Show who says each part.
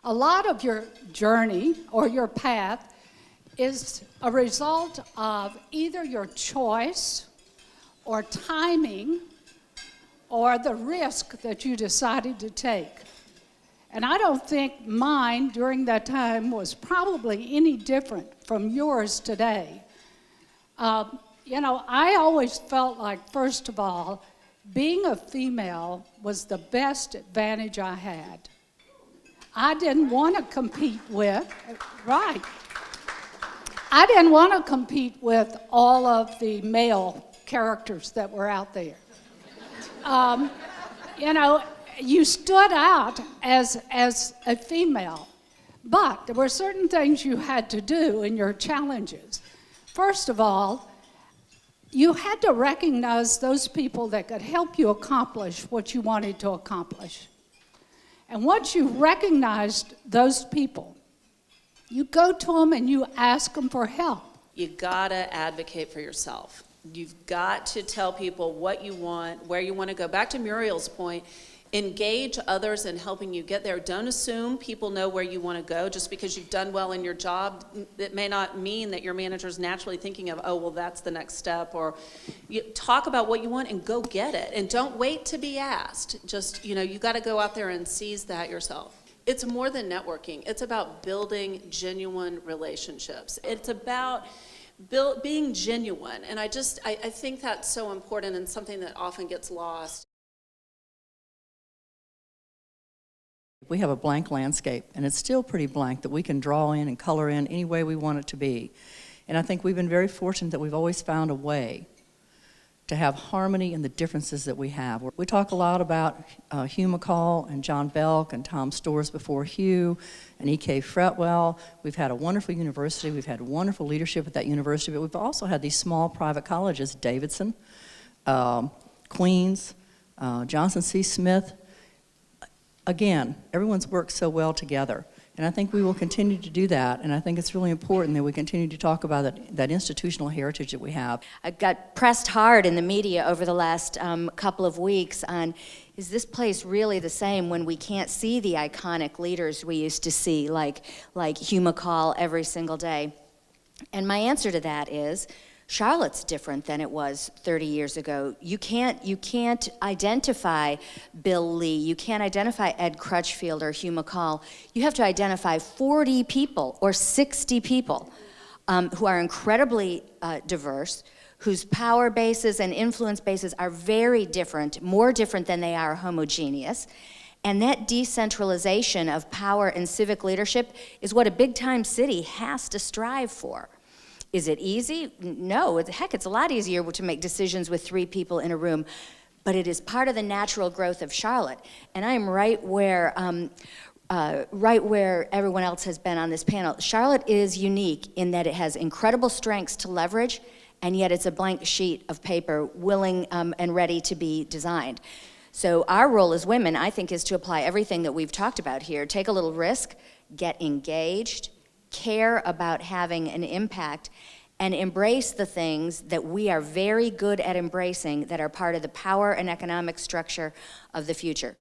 Speaker 1: A lot of your journey or your path is a result of either your choice or timing or the risk that you decided to take. And I don't think mine during that time was probably any different from yours today. I always felt like, first of all, being a female was the best advantage I had. I didn't want to compete with, right. I didn't want to compete with all of the male characters that were out there. You stood out as a female, but there were certain things you had to do in your challenges. First of all, you had to recognize those people that could help you accomplish what you wanted to accomplish. And once you recognized those people, you go to them and you ask them for help.
Speaker 2: You gotta advocate for yourself. You've got to tell people what you want, where you want to go. Back to Muriel's point, engage others in helping you get there. Don't assume people know where you want to go. Just because you've done well in your job, it may not mean that your manager's naturally thinking of, oh, well, that's the next step. Or you talk about what you want and go get it. And don't wait to be asked. Just, you got to go out there and seize that yourself. It's more than networking. It's about building genuine relationships. It's about being genuine. And I think that's so important and something that often gets lost.
Speaker 3: We have a blank landscape, and it's still pretty blank that we can draw in and color in any way we want it to be. And I think we've been very fortunate that we've always found a way to have harmony in the differences that we have. We talk a lot about Hugh McCall and John Belk and Tom Storrs before Hugh and E.K. Fretwell. We've had a wonderful university. We've had wonderful leadership at that university, but we've also had these small private colleges, Davidson, Queens, Johnson C. Smith. Again, everyone's worked so well together, and I think we will continue to do that, and I think it's really important that we continue to talk about that institutional heritage that we have.
Speaker 4: I got pressed hard in the media over the last couple of weeks on, is this place really the same when we can't see the iconic leaders we used to see, like Hugh McCall every single day? And my answer to that is, Charlotte's different than it was 30 years ago. You can't identify Bill Lee, you can't identify Ed Crutchfield or Hugh McCall. You have to identify 40 people or 60 people who are incredibly diverse, whose power bases and influence bases are very different, more different than they are homogeneous. And that decentralization of power and civic leadership is what a big-time city has to strive for. Is it easy? No. Heck, it's a lot easier to make decisions with 3 people in a room, but it is part of the natural growth of Charlotte. And I am right where everyone else has been on this panel. Charlotte is unique in that it has incredible strengths to leverage, and yet it's a blank sheet of paper willing and ready to be designed. So our role as women, I think, is to apply everything that we've talked about here. Take a little risk, get engaged, care about having an impact, and embrace the things that we are very good at embracing that are part of the power and economic structure of the future.